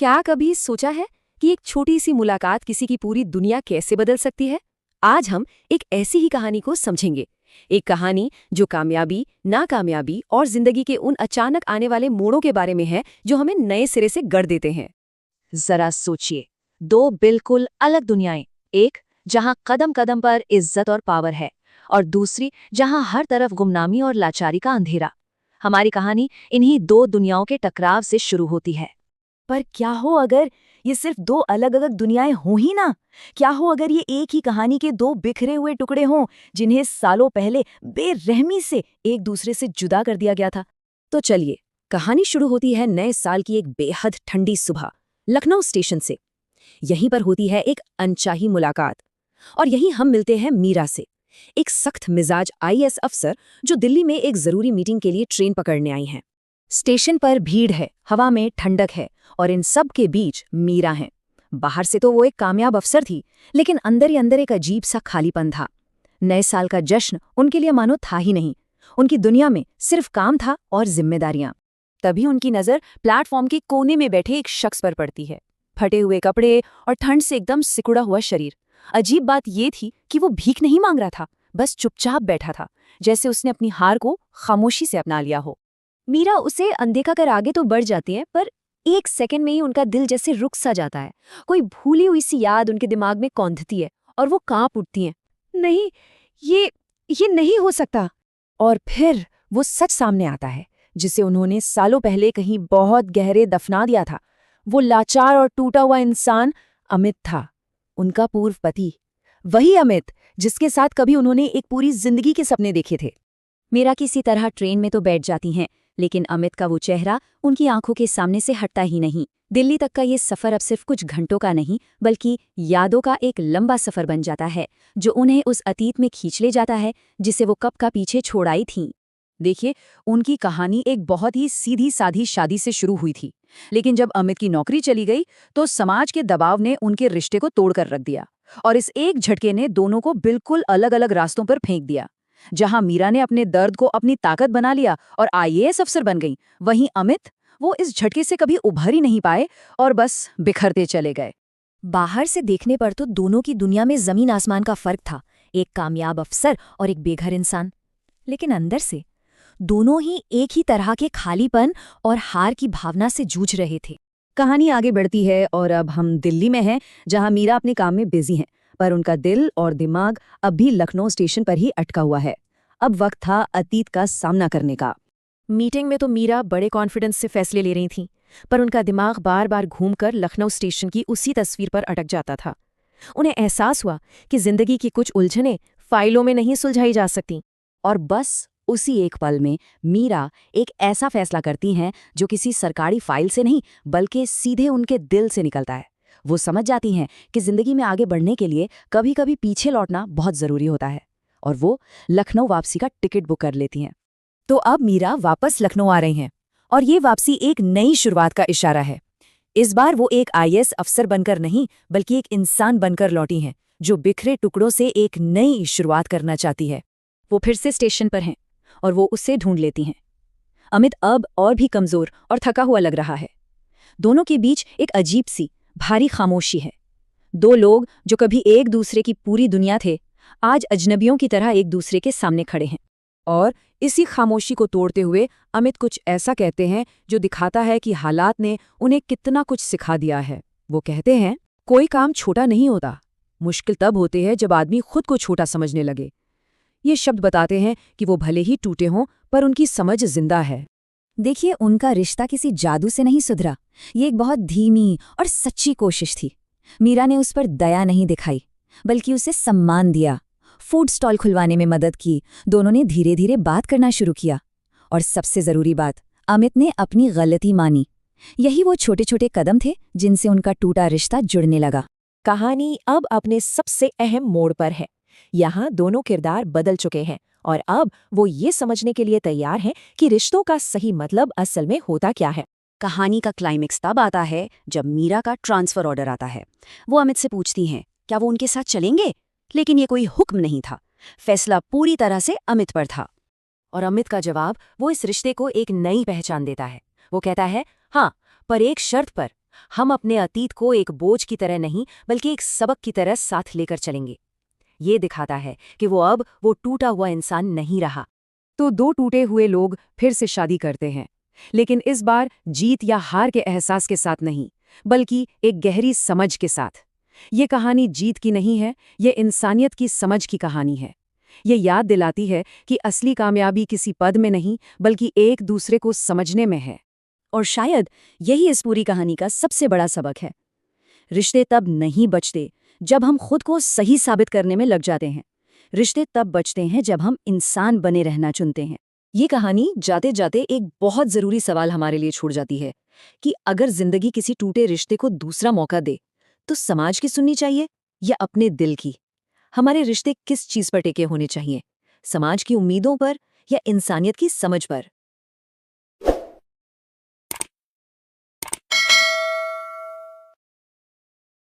क्या कभी सोचा है कि एक छोटी सी मुलाकात किसी की पूरी दुनिया कैसे बदल सकती है? आज हम एक ऐसी ही कहानी को समझेंगे। एक कहानी जो कामयाबी, नाकामयाबी और जिंदगी के उन अचानक आने वाले मोड़ों के बारे में है जो हमें नए सिरे से गढ़ देते हैं। जरा सोचिए, दो बिल्कुल अलग दुनियाएं। एक जहां कदम कदम पर इज्जत और पावर है, और दूसरी जहां हर तरफ गुमनामी और लाचारी का अंधेरा। हमारी कहानी इन्हीं दो दुनियाओं के टकराव से शुरू होती है। पर क्या हो अगर ये सिर्फ दो अलग अलग दुनियाएं हों ही ना? क्या हो अगर ये एक ही कहानी के दो बिखरे हुए टुकड़े हों जिन्हें सालों पहले बेरहमी से एक दूसरे से जुदा कर दिया गया था? तो चलिए, कहानी शुरू होती है नए साल की एक बेहद ठंडी सुबह, लखनऊ स्टेशन से। यहीं पर होती है एक अनचाही मुलाकात, और यहीं हम मिलते हैं मीरा से, एक सख्त मिजाज आईएएस अफसर जो दिल्ली में एक जरूरी मीटिंग के लिए ट्रेन पकड़ने आई हैं। स्टेशन पर भीड़ है, हवा में ठंडक है, और इन सब के बीच मीरा है। बाहर से तो वो एक कामयाब अफसर थी, लेकिन अंदर ही अंदर एक अजीब सा खालीपन था। नए साल का जश्न उनके लिए मानो था ही नहीं। उनकी दुनिया में सिर्फ काम था और जिम्मेदारियां। तभी उनकी नजर प्लेटफॉर्म के कोने में बैठे एक शख्स पर पड़ती है। फटे हुए कपड़े और ठंड से एकदम सिकुड़ा हुआ शरीर। अजीब बात ये थी कि वो भीख नहीं मांग रहा था, बस चुपचाप बैठा था, जैसे उसने अपनी हार को खामोशी से अपना लिया हो। मीरा उसे अनदेखा कर आगे तो बढ़ जाती है, पर एक सेकंड में ही उनका दिल जैसे रुक सा जाता है। कोई भूली हुई सी याद उनके दिमाग में कौंधती है और वो कांप उठती हैं। नहीं, ये नहीं हो सकता। और फिर वो सच सामने आता है, जिसे उन्होंने सालों पहले कहीं बहुत गहरे दफना दिया था। वो लाचार और टूटा हुआ इंसान अमित था, उनका पूर्व पति। वही अमित जिसके साथ कभी उन्होंने एक पूरी जिंदगी के सपने देखे थे। मीरा किसी तरह ट्रेन में तो बैठ जाती हैं, लेकिन अमित का वो चेहरा उनकी आंखों के सामने से हटता ही नहीं। दिल्ली तक का ये सफर अब सिर्फ कुछ घंटों का नहीं, बल्कि यादों का एक लंबा सफर बन जाता है, जो उन्हें उस अतीत में खींच ले जाता है जिसे वो कब का पीछे छोड़ आई थीं। देखिए, उनकी कहानी एक बहुत ही सीधी साधी शादी से शुरू हुई थी, लेकिन जब अमित की नौकरी चली गई तो समाज के दबाव ने उनके रिश्ते को तोड़कर रख दिया, और इस एक झटके ने दोनों को बिल्कुल अलग अलग रास्तों पर फेंक दिया। जहां मीरा ने अपने दर्द को अपनी ताकत बना लिया और आईएएस अफसर बन गई, वहीं अमित, वो इस झटके से कभी उभर ही नहीं पाए और बस बिखरते चले गए। बाहर से देखने पर तो दोनों की दुनिया में जमीन आसमान का फर्क था, एक कामयाब अफसर और एक बेघर इंसान। लेकिन अंदर से दोनों ही एक ही तरह के खालीपन और हार की भावना से जूझ रहे थे। कहानी आगे बढ़ती है और अब हम दिल्ली में हैं, जहां मीरा अपने काम में बिजी हैं, पर उनका दिल और दिमाग अब भी लखनऊ स्टेशन पर ही अटका हुआ है। अब वक्त था अतीत का सामना करने का। मीटिंग में तो मीरा बड़े कॉन्फिडेंस से फैसले ले रही थीं, पर उनका दिमाग बार बार घूमकर लखनऊ स्टेशन की उसी तस्वीर पर अटक जाता था। उन्हें एहसास हुआ कि जिंदगी की कुछ उलझनें फाइलों में नहीं सुलझाई जा सकती। और बस उसी एक पल में मीरा एक ऐसा फैसला करती हैं जो किसी सरकारी फाइल से नहीं, बल्कि सीधे उनके दिल से निकलता है। वो समझ जाती हैं कि जिंदगी में आगे बढ़ने के लिए कभी कभी पीछे लौटना बहुत जरूरी होता है, और वो लखनऊ वापसी का टिकट बुक कर लेती हैं। तो अब मीरा वापस लखनऊ आ रही हैं, और ये वापसी एक नई शुरुआत का इशारा है। इस बार वो एक आईएएस अफसर बनकर नहीं, बल्कि एक इंसान बनकर लौटी हैं, जो बिखरे टुकड़ों से एक नई शुरुआत करना चाहती है। वो फिर से स्टेशन पर हैं, और वो उससे ढूंढ लेती हैं। अमित अब और भी कमजोर और थका हुआ लग रहा है। दोनों के बीच एक अजीब सी भारी खामोशी है। दो लोग जो कभी एक दूसरे की पूरी दुनिया थे, आज अजनबियों की तरह एक दूसरे के सामने खड़े हैं। और इसी खामोशी को तोड़ते हुए अमित कुछ ऐसा कहते हैं जो दिखाता है कि हालात ने उन्हें कितना कुछ सिखा दिया है। वो कहते हैं, कोई काम छोटा नहीं होता, मुश्किल तब होते हैं जब आदमी खुद को छोटा समझने लगे। ये शब्द बताते हैं कि वो भले ही टूटे हों, पर उनकी समझ जिंदा है। देखिए, उनका रिश्ता किसी जादू से नहीं सुधरा। ये एक बहुत धीमी और सच्ची कोशिश थी। मीरा ने उस पर दया नहीं दिखाई, बल्कि उसे सम्मान दिया। फूड स्टॉल खुलवाने में मदद की, दोनों ने धीरे धीरे बात करना शुरू किया, और सबसे जरूरी बात, अमित ने अपनी गलती मानी। यही वो छोटे छोटे कदम थे जिनसे उनका टूटा रिश्ता जुड़ने लगा। कहानी अब अपने सबसे अहम मोड़ पर है। यहाँ दोनों किरदार बदल चुके हैं, और अब वो ये समझने के लिए तैयार हैं कि रिश्तों का सही मतलब असल में होता क्या है। कहानी का क्लाइमेक्स तब आता है जब मीरा का ट्रांसफर ऑर्डर आता है। वो अमित से पूछती हैं, क्या वो उनके साथ चलेंगे? लेकिन ये कोई हुक्म नहीं था, फैसला पूरी तरह से अमित पर था। और अमित का जवाब वो इस रिश्ते को एक नई पहचान देता है। वो कहता है, हाँ, पर एक शर्त पर, हम अपने अतीत को एक बोझ की तरह नहीं बल्कि एक सबक की तरह साथ लेकर चलेंगे। ये दिखाता है कि वो टूटा हुआ इंसान नहीं रहा। तो दो टूटे हुए लोग फिर से शादी करते हैं, लेकिन इस बार जीत या हार के एहसास के साथ नहीं, बल्कि एक गहरी समझ के साथ। ये कहानी जीत की नहीं है, ये इंसानियत की समझ की कहानी है। ये याद दिलाती है कि असली कामयाबी किसी पद में नहीं, बल्कि एक दूसरे को समझने में है। और शायद यही इस पूरी कहानी का सबसे बड़ा सबक है। रिश्ते तब नहीं बचते जब हम खुद को सही साबित करने में लग जाते हैं। रिश्ते तब बचते हैं जब हम इंसान बने रहना चुनते हैं। ये कहानी जाते जाते एक बहुत ज़रूरी सवाल हमारे लिए छोड़ जाती है कि अगर जिंदगी किसी टूटे रिश्ते को दूसरा मौका दे, तो समाज की सुननी चाहिए या अपने दिल की? हमारे रिश्ते किस चीज़ पर टिके होने चाहिए? समाज की उम्मीदों पर या इंसानियत की समझ पर?